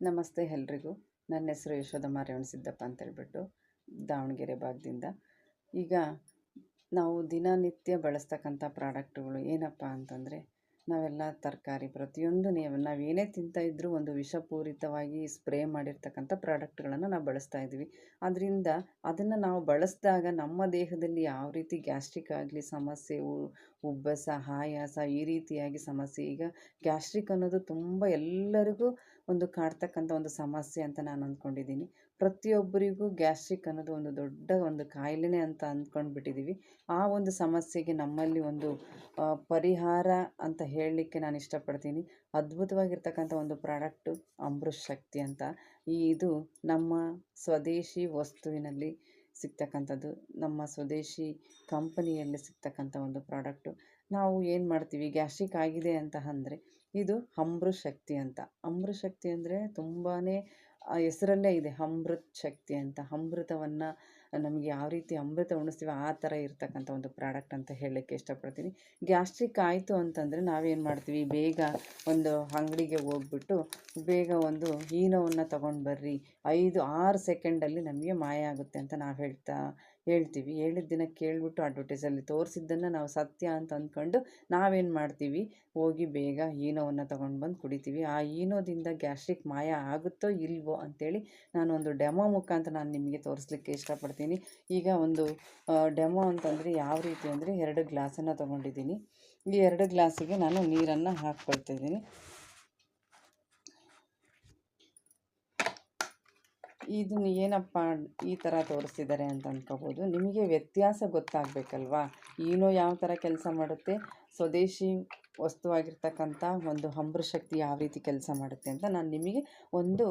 ನಮಸ್ತೆ ಎಲ್ರಿಗೂ. ನನ್ನ ಹೆಸರು ಯಶೋಧಮ್ಮ ರೇವಣಸಿದ್ದಪ್ಪ ಅಂತೇಳ್ಬಿಟ್ಟು ದಾವಣಗೆರೆ ಭಾಗದಿಂದ. ಈಗ ನಾವು ದಿನನಿತ್ಯ ಬಳಸ್ತಕ್ಕಂಥ ಪ್ರಾಡಕ್ಟುಗಳು ಏನಪ್ಪ ಅಂತಂದರೆ, ನಾವೆಲ್ಲ ತರಕಾರಿ ಪ್ರತಿಯೊಂದು ನಾವೇನೇ ತಿಂತಾಯಿದ್ರೂ ಒಂದು ವಿಷಪೂರಿತವಾಗಿ ಸ್ಪ್ರೇ ಮಾಡಿರ್ತಕ್ಕಂಥ ಪ್ರಾಡಕ್ಟ್ಗಳನ್ನು ನಾವು ಬಳಸ್ತಾ ಇದ್ದೀವಿ. ಅದರಿಂದ ಅದನ್ನು ನಾವು ಬಳಸಿದಾಗ ನಮ್ಮ ದೇಹದಲ್ಲಿ ಯಾವ ರೀತಿ ಗ್ಯಾಸ್ಟ್ರಿಕ್ ಆಗಲಿ ಸಮಸ್ಯೆ, ಉಬ್ಬಸ, ಆಯಾಸ ಈ ರೀತಿಯಾಗಿ ಸಮಸ್ಯೆ. ಈಗ ಗ್ಯಾಸ್ಟ್ರಿಕ್ ಅನ್ನೋದು ತುಂಬ ಎಲ್ಲರಿಗೂ ಒಂದು ಕಾಡ್ತಕ್ಕಂಥ ಒಂದು ಸಮಸ್ಯೆ ಅಂತ ನಾನು ಅಂದ್ಕೊಂಡಿದ್ದೀನಿ. ಪ್ರತಿಯೊಬ್ಬರಿಗೂ ಗ್ಯಾಸ್ಟ್ರಿಕ್ ಅನ್ನೋದು ಒಂದು ದೊಡ್ಡ ಒಂದು ಕಾಯಿಲೆನೇ ಅಂತ ಅಂದ್ಕೊಂಡ್ಬಿಟ್ಟಿದ್ದೀವಿ. ಆ ಒಂದು ಸಮಸ್ಯೆಗೆ ನಮ್ಮಲ್ಲಿ ಒಂದು ಪರಿಹಾರ ಅಂತ ಹೇಳಲಿಕ್ಕೆ ನಾನು ಇಷ್ಟಪಡ್ತೀನಿ. ಅದ್ಭುತವಾಗಿರ್ತಕ್ಕಂಥ ಒಂದು ಪ್ರಾಡಕ್ಟು ಅಮೃತ್ ಶಕ್ತಿ ಅಂತ. ಇದು ನಮ್ಮ ಸ್ವದೇಶಿ ವಸ್ತುವಿನಲ್ಲಿ ಸಿಗ್ತಕ್ಕಂಥದ್ದು, ನಮ್ಮ ಸ್ವದೇಶಿ ಕಂಪನಿಯಲ್ಲಿ ಸಿಗ್ತಕ್ಕಂಥ ಒಂದು ಪ್ರಾಡಕ್ಟು. ನಾವು ಏನು ಮಾಡ್ತೀವಿ, ಗ್ಯಾಸ್ಟ್ರಿಕ್ ಆಗಿದೆ ಅಂತ ಅಂದರೆ ಇದು ಅಮೃತ್ ಶಕ್ತಿ ಅಂತ. ಅಮೃತ್ ಶಕ್ತಿ ಅಂದರೆ ತುಂಬಾ ಹೆಸರಲ್ಲೇ ಇದೆ ಅಮೃತ್ ಶಕ್ತಿ ಅಂತ. ಅಮೃತವನ್ನು ನಮಗೆ ಯಾವ ರೀತಿ ಅಮೃತ ಉಣಿಸ್ತೀವಿ ಆ ಥರ ಇರ್ತಕ್ಕಂಥ ಒಂದು ಪ್ರಾಡಕ್ಟ್ ಅಂತ ಹೇಳಲಿಕ್ಕೆ ಇಷ್ಟಪಡ್ತೀನಿ. ಗ್ಯಾಸ್ಟ್ರಿಕ್ ಆಯಿತು ಅಂತಂದರೆ ನಾವೇನು ಮಾಡ್ತೀವಿ, ಬೇಗ ಒಂದು ಅಂಗಡಿಗೆ ಹೋಗ್ಬಿಟ್ಟು ಬೇಗ ಒಂದು ಈನೋವನ್ನು ತೊಗೊಂಡು ಬರ್ರಿ, 5-6 ಸೆಕೆಂಡಲ್ಲಿ ನಮಗೆ ಮಾಯ ಆಗುತ್ತೆ ಅಂತ ನಾವು ಹೇಳ್ತೀವಿ. ಹೇಳಿದ ದಿನ ಕೇಳಿಬಿಟ್ಟು ಅಡ್ವರ್ಟೈಸಲ್ಲಿ ತೋರಿಸಿದ್ದನ್ನು ನಾವು ಸತ್ಯ ಅಂತ ಅಂದ್ಕೊಂಡು ನಾವೇನು ಮಾಡ್ತೀವಿ, ಹೋಗಿ ಬೇಗ ಈನೋವನ್ನು ತೊಗೊಂಡು ಬಂದು ಕುಡಿತೀವಿ. ಆ ಈನೋದಿಂದ ಗ್ಯಾಸ್ಟ್ರಿಕ್ ಮಾಯ ಆಗುತ್ತೋ ಇಲ್ವೋ ಅಂಥೇಳಿ ನಾನೊಂದು ಡೆಮೋ ಮುಖಾಂತರ ನಾನು ನಿಮಗೆ ತೋರಿಸ್ಲಿಕ್ಕೆ ಇಷ್ಟಪಡ್ತೀನಿ. ಈಗ ಒಂದು ಡೆಮೋ ಅಂತಂದರೆ ಯಾವ ರೀತಿ ಅಂದರೆ, 2 ಗ್ಲಾಸನ್ನು ತೊಗೊಂಡಿದ್ದೀನಿ. ಈ 2 ಗ್ಲಾಸಿಗೆ ನಾನು ನೀರನ್ನು ಹಾಕ್ಕೊಳ್ತಿದ್ದೀನಿ. ಇದನ್ನು ಏನಪ್ಪ ಈ ಥರ ತೋರಿಸ್ತಿದ್ದಾರೆ ಅಂತ ಅಂದ್ಕೋಬೋದು. ನಿಮಗೆ ವ್ಯತ್ಯಾಸ ಗೊತ್ತಾಗಬೇಕಲ್ವಾ, ಈನೋ ಯಾವ ಥರ ಕೆಲಸ ಮಾಡುತ್ತೆ, ಸ್ವದೇಶಿ ವಸ್ತುವಾಗಿರ್ತಕ್ಕಂಥ ಒಂದು ಅಮೃತ್ ಶಕ್ತಿ ಯಾವ ರೀತಿ ಕೆಲಸ ಮಾಡುತ್ತೆ ಅಂತ ನಾನು ನಿಮಗೆ ಒಂದು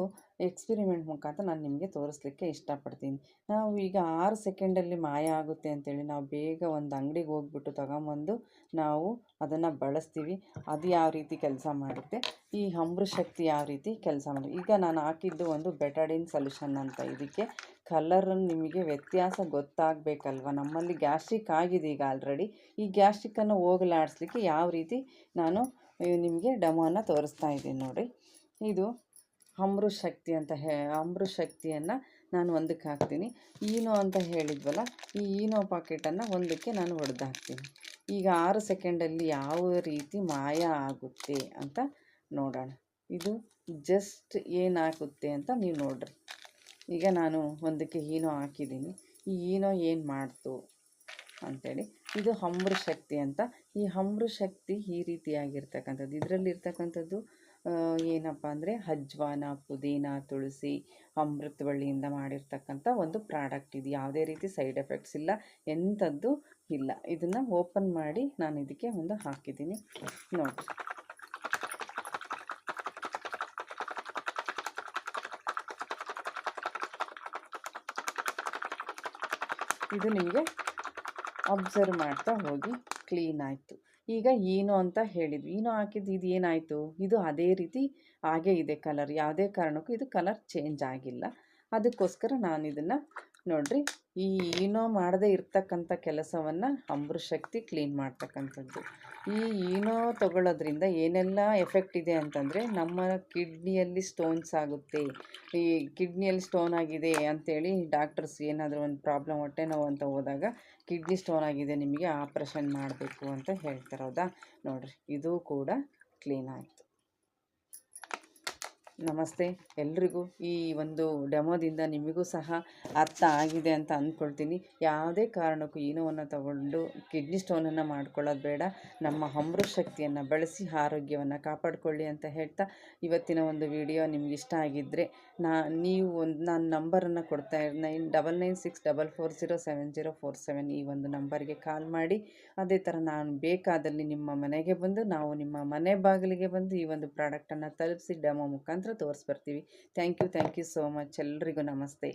ಎಕ್ಸ್ಪೆರಿಮೆಂಟ್ ಮುಖಾಂತರ ನಾನು ನಿಮಗೆ ತೋರಿಸ್ಲಿಕ್ಕೆ ಇಷ್ಟಪಡ್ತೀನಿ. ನಾವು ಈಗ 6 ಸೆಕೆಂಡಲ್ಲಿ ಮಾಯ ಆಗುತ್ತೆ ಅಂತೇಳಿ ನಾವು ಬೇಗ ಒಂದು ಅಂಗಡಿಗೆ ಹೋಗ್ಬಿಟ್ಟು ತಗೊಂಬಂದು ನಾವು ಅದನ್ನು ಬಳಸ್ತೀವಿ. ಅದು ಯಾವ ರೀತಿ ಕೆಲಸ ಮಾಡುತ್ತೆ, ಈ ಅಮೃತ್ ಶಕ್ತಿ ಯಾವ ರೀತಿ ಕೆಲಸ ಮಾಡುತ್ತೆ. ಈಗ ನಾನು ಹಾಕಿದ್ದು ಒಂದು ಬೆಟಾಡಿನ್ ಸೊಲ್ಯೂಷನ್ ಅಂತ. ಇದಕ್ಕೆ ಕಲರನ್ನು ನಿಮಗೆ ವ್ಯತ್ಯಾಸ ಗೊತ್ತಾಗಬೇಕಲ್ವ. ನಮ್ಮಲ್ಲಿ ಗ್ಯಾಸ್ಟ್ರಿಕ್ ಆಗಿದೆ ಈಗ ಆಲ್ರೆಡಿ. ಈ ಗ್ಯಾಸ್ಟ್ರಿಕ್ಕನ್ನು ಹೋಗಲಾಡಿಸ್ಲಿಕ್ಕೆ ಯಾವ ರೀತಿ ನಾನು ನಿಮಗೆ ಡೆಮೋನ ತೋರಿಸ್ತಾ ಇದ್ದೀನಿ ನೋಡಿ. ಇದು ಅಮೃತ್ ಶಕ್ತಿ ಅಂತ ಅಮೃತ್ ಶಕ್ತಿಯನ್ನು ನಾನು ಒಂದಕ್ಕೆ ಹಾಕ್ತೀನಿ. ಈನೋ ಅಂತ ಹೇಳಿದ್ವಲ್ಲ, ಈ ಈನೋ ಪಾಕೆಟನ್ನು ಒಂದಕ್ಕೆ ನಾನು ಒಡೆದು ಹಾಕ್ತೀನಿ. ಈಗ 6 ಸೆಕೆಂಡಲ್ಲಿ ಯಾವ ರೀತಿ ಮಾಯ ಆಗುತ್ತೆ ಅಂತ ನೋಡೋಣ. ಇದು ಜಸ್ಟ್ ಏನಾಗುತ್ತೆ ಅಂತ ನೀವು ನೋಡ್ರಿ. ಈಗ ನಾನು ಒಂದಕ್ಕೆ ಈನೋ ಹಾಕಿದ್ದೀನಿ. ಈ ಈನೋ ಏನು ಮಾಡ್ತು ಅಂಥೇಳಿ, ಇದು ಅಮೃತ್ ಶಕ್ತಿ ಅಂತ. ಈ ಅಮೃತ್ ಶಕ್ತಿ ಈ ರೀತಿಯಾಗಿರ್ತಕ್ಕಂಥದ್ದು. ಇದರಲ್ಲಿರ್ತಕ್ಕಂಥದ್ದು ಏನಪ್ಪ ಅಂದರೆ ಅಜ್ವಾನ, ಪುದೀನ, ತುಳಸಿ, ಅಮೃತವಳ್ಳಿಯಿಂದ ಮಾಡಿರ್ತಕ್ಕಂಥ ಒಂದು ಪ್ರಾಡಕ್ಟ್. ಇದು ಯಾವುದೇ ರೀತಿ ಸೈಡ್ ಎಫೆಕ್ಟ್ಸ್ ಇಲ್ಲ, ಎಂಥದ್ದು ಇಲ್ಲ. ಇದನ್ನು ಓಪನ್ ಮಾಡಿ ನಾನು ಇದಕ್ಕೆ ಒಂದು ಹಾಕಿದ್ದೀನಿ ನೋಡಿ. ಇದು ನಿಮಗೆ ಅಬ್ಸರ್ವ್ ಮಾಡ್ತಾ ಹೋಗಿ ಕ್ಲೀನ್ ಆಯಿತು. ಈಗ ಈನೋ ಅಂತ ಹೇಳಿದ್ವಿ, ಈನೋ ಹಾಕಿದ್ದು ಇದು ಏನಾಯಿತು, ಇದು ಅದೇ ರೀತಿ ಹಾಗೇ ಇದೆ ಕಲರ್. ಯಾವುದೇ ಕಾರಣಕ್ಕೂ ಇದು ಕಲರ್ ಚೇಂಜ್ ಆಗಿಲ್ಲ. ಅದಕ್ಕೋಸ್ಕರ ನಾನು ಇದನ್ನು ನೋಡ್ರಿ, ಈ ಈನೋ ಮಾಡದೇ ಇರ್ತಕ್ಕಂಥ ಕೆಲಸವನ್ನು ಅಮೃತ್ ಶಕ್ತಿ ಕ್ಲೀನ್ ಮಾಡ್ತಕ್ಕಂಥದ್ದು. ಈ ಈನೋ ತಗೊಳ್ಳೋದ್ರಿಂದ ಏನೆಲ್ಲ ಎಫೆಕ್ಟ್ ಇದೆ ಅಂತಂದರೆ, ನಮ್ಮ ಕಿಡ್ನಿಯಲ್ಲಿ ಸ್ಟೋನ್ಸ್ ಆಗುತ್ತೆ. ಈ ಕಿಡ್ನಿಯಲ್ಲಿ ಸ್ಟೋನ್ ಆಗಿದೆ ಅಂಥೇಳಿ ಡಾಕ್ಟರ್ಸ್ ಏನಾದರೂ ಒಂದು ಪ್ರಾಬ್ಲಮ್, ಹೊಟ್ಟೆ ನೋವು ಅಂತ ಹೋದಾಗ ಕಿಡ್ನಿ ಸ್ಟೋನ್ ಆಗಿದೆ ನಿಮಗೆ ಆಪ್ರೇಷನ್ ಮಾಡಬೇಕು ಅಂತ ಹೇಳ್ತಾರೆ, ಹೌದಾ. ನೋಡಿರಿ, ಇದು ಕೂಡ ಕ್ಲೀನ್ ಆಯಿತು. ನಮಸ್ತೆ ಎಲ್ರಿಗೂ. ಈ ಒಂದು ಡೆಮೋದಿಂದ ನಿಮಗೂ ಸಹ ಅರ್ಥ ಆಗಿದೆ ಅಂತ ಅಂದ್ಕೊಳ್ತೀನಿ. ಯಾವುದೇ ಕಾರಣಕ್ಕೂ ಈನೋವನ್ನು ತಗೊಂಡು ಕಿಡ್ನಿ ಸ್ಟೋನನ್ನು ಮಾಡ್ಕೊಳ್ಳೋದು ಬೇಡ. ನಮ್ಮ ಅಮೃತ್ ಶಕ್ತಿಯನ್ನು ಬಳಸಿ ಆರೋಗ್ಯವನ್ನು ಕಾಪಾಡಿಕೊಳ್ಳಿ ಅಂತ ಹೇಳ್ತಾ, ಇವತ್ತಿನ ಒಂದು ವಿಡಿಯೋ ನಿಮ್ಗೆ ಇಷ್ಟ ಆಗಿದ್ದರೆ ನೀವು ನಾನು ನಂಬರನ್ನು ಕೊಡ್ತಾ 9996440747 ಈ ಒಂದು ನಂಬರ್ಗೆ ಕಾಲ್ ಮಾಡಿ. ಅದೇ ಥರ ನಾನು ಬೇಕಾದಲ್ಲಿ ನಿಮ್ಮ ಮನೆಗೆ ಬಂದು, ನಾವು ನಿಮ್ಮ ಮನೆ ಬಾಗಿಲಿಗೆ ಬಂದು ಈ ಒಂದು ಪ್ರಾಡಕ್ಟನ್ನು ತಲುಪಿಸಿ ಡೆಮೋ ಮುಖಾಂತರ ತೋರಿಸ್ಬರ್ತೀವಿ. Thank you so much. ಎಲ್ರಿಗೂ ನಮಸ್ತೆ.